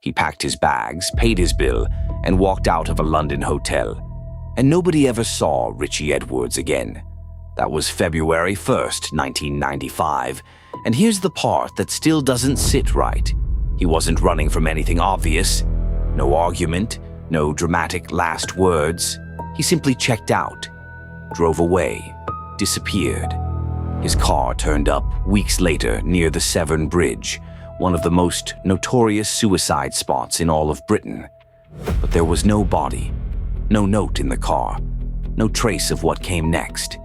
He packed his bags, paid his bill, and walked out of a London hotel. And nobody ever saw Richey Edwards again. That was February 1st, 1995. And here's the part that still doesn't sit right. He wasn't running from anything obvious. No argument, no dramatic last words. He simply checked out, drove away, disappeared. His car turned up weeks later near the Severn Bridge, one of the most notorious suicide spots in all of Britain. But there was no body, no note in the car, no trace of what came next.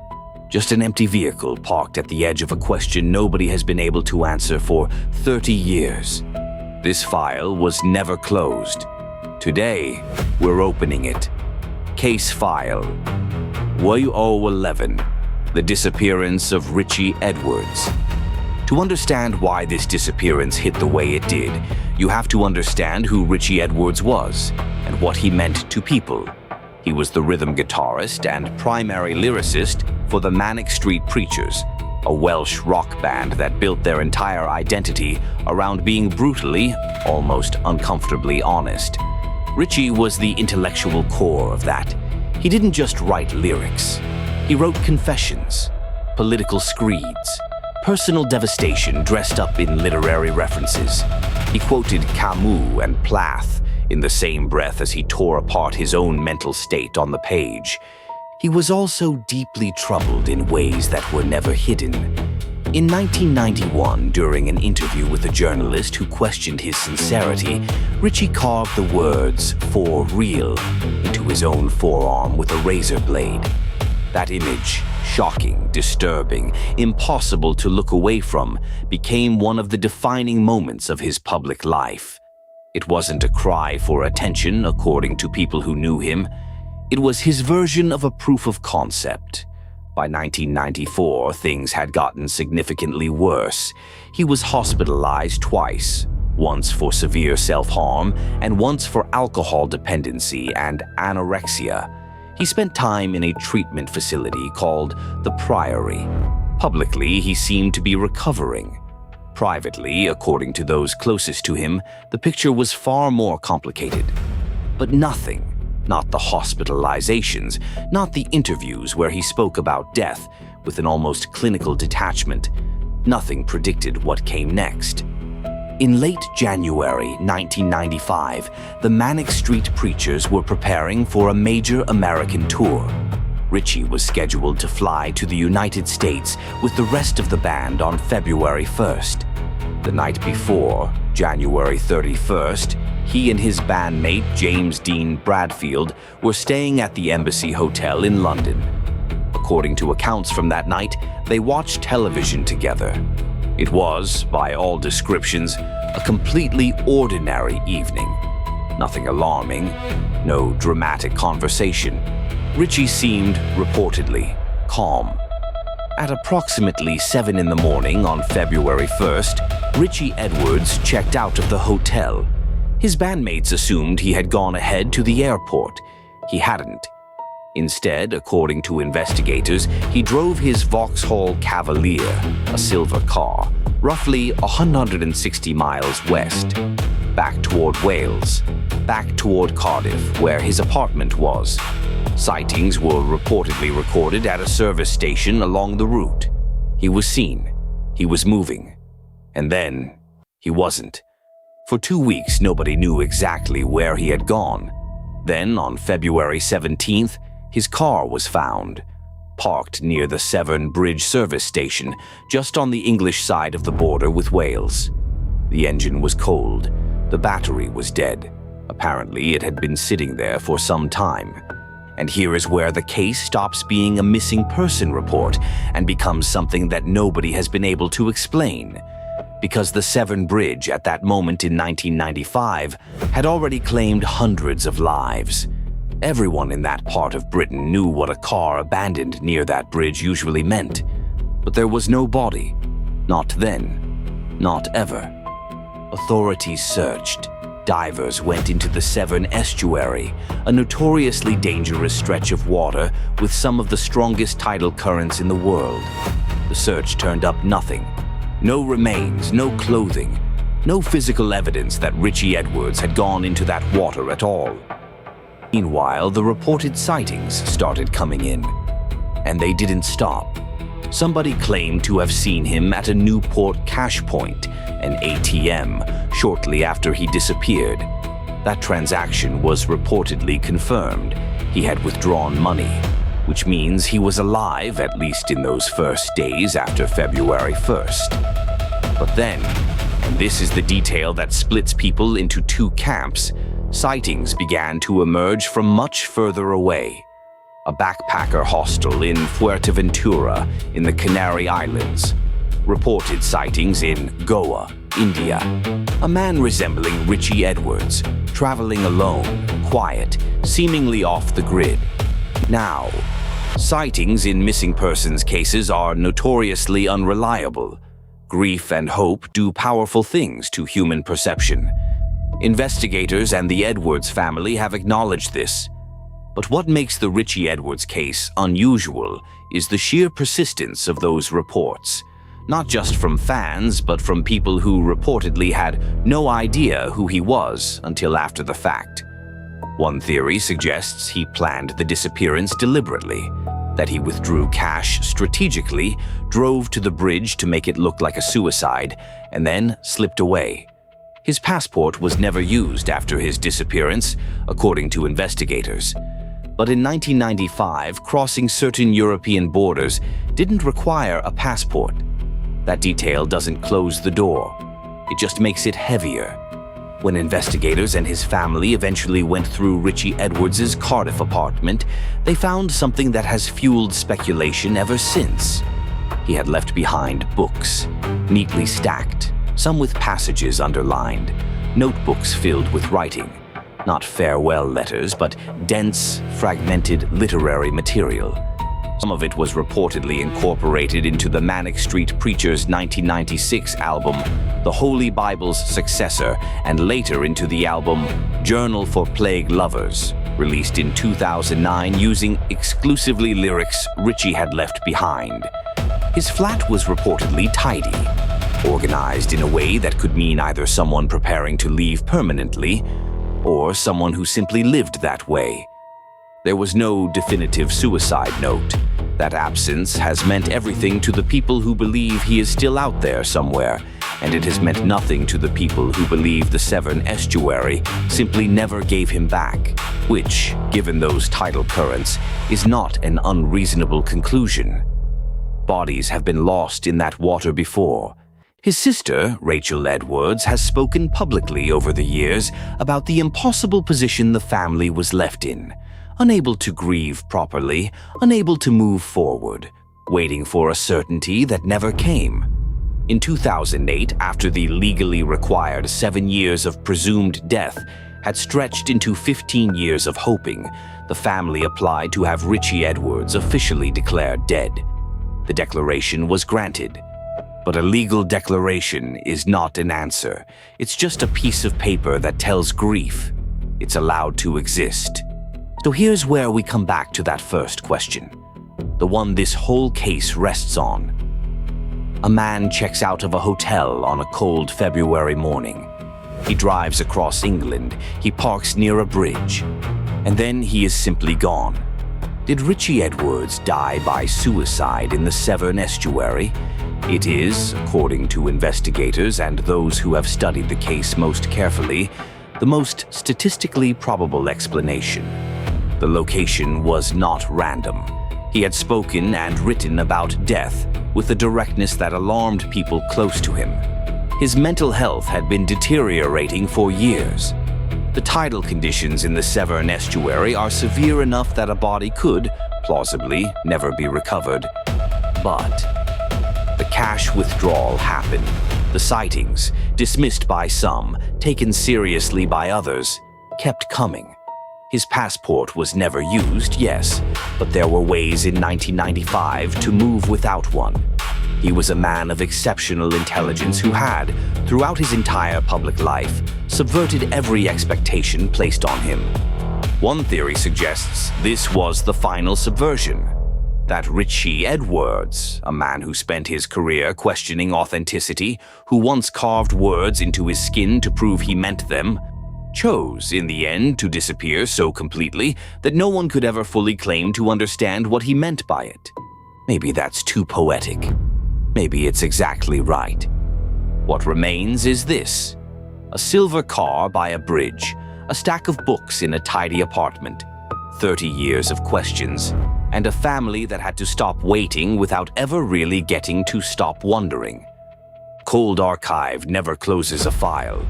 Just an empty vehicle parked at the edge of a question nobody has been able to answer for 30 years. This file was never closed. Today, we're opening it. Case File WO11, The Disappearance of Richey Edwards. To understand why this disappearance hit the way it did, you have to understand who Richey Edwards was and what he meant to people. He was the rhythm guitarist and primary lyricist for the Manic Street Preachers, a Welsh rock band that built their entire identity around being brutally, almost uncomfortably honest. Richey was the intellectual core of that. He didn't just write lyrics. He wrote confessions, political screeds, personal devastation dressed up in literary references. He quoted Camus and Plath in the same breath as he tore apart his own mental state on the page. He was also deeply troubled in ways that were never hidden. In 1991, during an interview with a journalist who questioned his sincerity, Richey carved the words "for real" into his own forearm with a razor blade. That image, shocking, disturbing, impossible to look away from, became one of the defining moments of his public life. It wasn't a cry for attention, according to people who knew him. It was his version of a proof of concept. By 1994, things had gotten significantly worse. He was hospitalized twice, once for severe self-harm and once for alcohol dependency and anorexia. He spent time in a treatment facility called the Priory. Publicly, he seemed to be recovering. Privately, according to those closest to him, the picture was far more complicated. But nothing, not the hospitalizations, not the interviews where he spoke about death with an almost clinical detachment, nothing predicted what came next. In late January 1995, the Manic Street Preachers were preparing for a major American tour. Richey was scheduled to fly to the United States with the rest of the band on February 1st. The night before, January 31st, he and his bandmate James Dean Bradfield were staying at the Embassy Hotel in London. According to accounts from that night, they watched television together. It was, by all descriptions, a completely ordinary evening. Nothing alarming, no dramatic conversation. Richey seemed, reportedly, calm. At approximately 7 in the morning on February 1st, Richey Edwards checked out of the hotel. His bandmates assumed he had gone ahead to the airport. He hadn't. Instead, according to investigators, he drove his Vauxhall Cavalier, a silver car, roughly 160 miles west, back toward Wales, back toward Cardiff, where his apartment was. Sightings were reportedly recorded at a service station along the route. He was seen. He was moving. And then, he wasn't. For 2 weeks, nobody knew exactly where he had gone. Then, on February 17th, his car was found, parked near the Severn Bridge service station, just on the English side of the border with Wales. The engine was cold. The battery was dead. Apparently, it had been sitting there for some time. And here is where the case stops being a missing person report and becomes something that nobody has been able to explain. Because the Severn Bridge at that moment in 1995 had already claimed hundreds of lives. Everyone in that part of Britain knew what a car abandoned near that bridge usually meant. But there was no body. Not then. Not ever. Authorities searched. Divers went into the Severn estuary, a notoriously dangerous stretch of water with some of the strongest tidal currents in the world. The search turned up nothing. No remains, no clothing. No physical evidence that Richey Edwards had gone into that water at all. Meanwhile, the reported sightings started coming in, and they didn't stop. Somebody claimed to have seen him at a Newport cash point, an ATM, shortly after he disappeared. That transaction was reportedly confirmed. He had withdrawn money, which means he was alive at least in those first days after February 1st. But then, and this is the detail that splits people into two camps, sightings began to emerge from much further away. A backpacker hostel in Fuerteventura in the Canary Islands reported sightings in Goa, India. A man resembling Richey Edwards, traveling alone, quiet, seemingly off the grid. Now, sightings in missing persons cases are notoriously unreliable. Grief and hope do powerful things to human perception. Investigators and the Edwards family have acknowledged this. But what makes the Richey Edwards case unusual is the sheer persistence of those reports. Not just from fans, but from people who reportedly had no idea who he was until after the fact. One theory suggests he planned the disappearance deliberately, that he withdrew cash strategically, drove to the bridge to make it look like a suicide, and then slipped away. His passport was never used after his disappearance, according to investigators. But in 1995, crossing certain European borders didn't require a passport. That detail doesn't close the door. It just makes it heavier. When investigators and his family eventually went through Richey Edwards' Cardiff apartment, they found something that has fueled speculation ever since. He had left behind books, neatly stacked, some with passages underlined, notebooks filled with writing. Not farewell letters, but dense, fragmented literary material. Some of it was reportedly incorporated into the Manic Street Preachers' 1996 album, The Holy Bible's successor, and later into the album Journal for Plague Lovers, released in 2009 using exclusively lyrics Richey had left behind. His flat was reportedly tidy, organized in a way that could mean either someone preparing to leave permanently or someone who simply lived that way. There was no definitive suicide note. That absence has meant everything to the people who believe he is still out there somewhere, and it has meant nothing to the people who believe the Severn estuary simply never gave him back, which, given those tidal currents, is not an unreasonable conclusion. Bodies have been lost in that water before. His sister, Rachel Edwards, has spoken publicly over the years about the impossible position the family was left in, unable to grieve properly, unable to move forward, waiting for a certainty that never came. In 2008, after the legally required 7 years of presumed death had stretched into 15 years of hoping, the family applied to have Richey Edwards officially declared dead. The declaration was granted. But a legal declaration is not an answer. It's just a piece of paper that tells grief it's allowed to exist. So here's where we come back to that first question, the one this whole case rests on. A man checks out of a hotel on a cold February morning. He drives across England, he parks near a bridge, and then he is simply gone. Did Richey Edwards die by suicide in the Severn estuary? It is, according to investigators and those who have studied the case most carefully, the most statistically probable explanation. The location was not random. He had spoken and written about death with a directness that alarmed people close to him. His mental health had been deteriorating for years. The tidal conditions in the Severn estuary are severe enough that a body could, plausibly, never be recovered. But the cash withdrawal happened. The sightings, dismissed by some, taken seriously by others, kept coming. His passport was never used, yes, but there were ways in 1995 to move without one. He was a man of exceptional intelligence who had, throughout his entire public life, subverted every expectation placed on him. One theory suggests this was the final subversion. That Richey Edwards, a man who spent his career questioning authenticity, who once carved words into his skin to prove he meant them, chose, in the end, to disappear so completely that no one could ever fully claim to understand what he meant by it. Maybe that's too poetic. Maybe it's exactly right. What remains is this: a silver car by a bridge, a stack of books in a tidy apartment, 30 years of questions, and a family that had to stop waiting without ever really getting to stop wondering. Cold Archive never closes a file.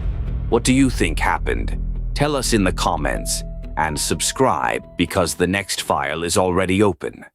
What do you think happened? Tell us in the comments, and subscribe because the next file is already open.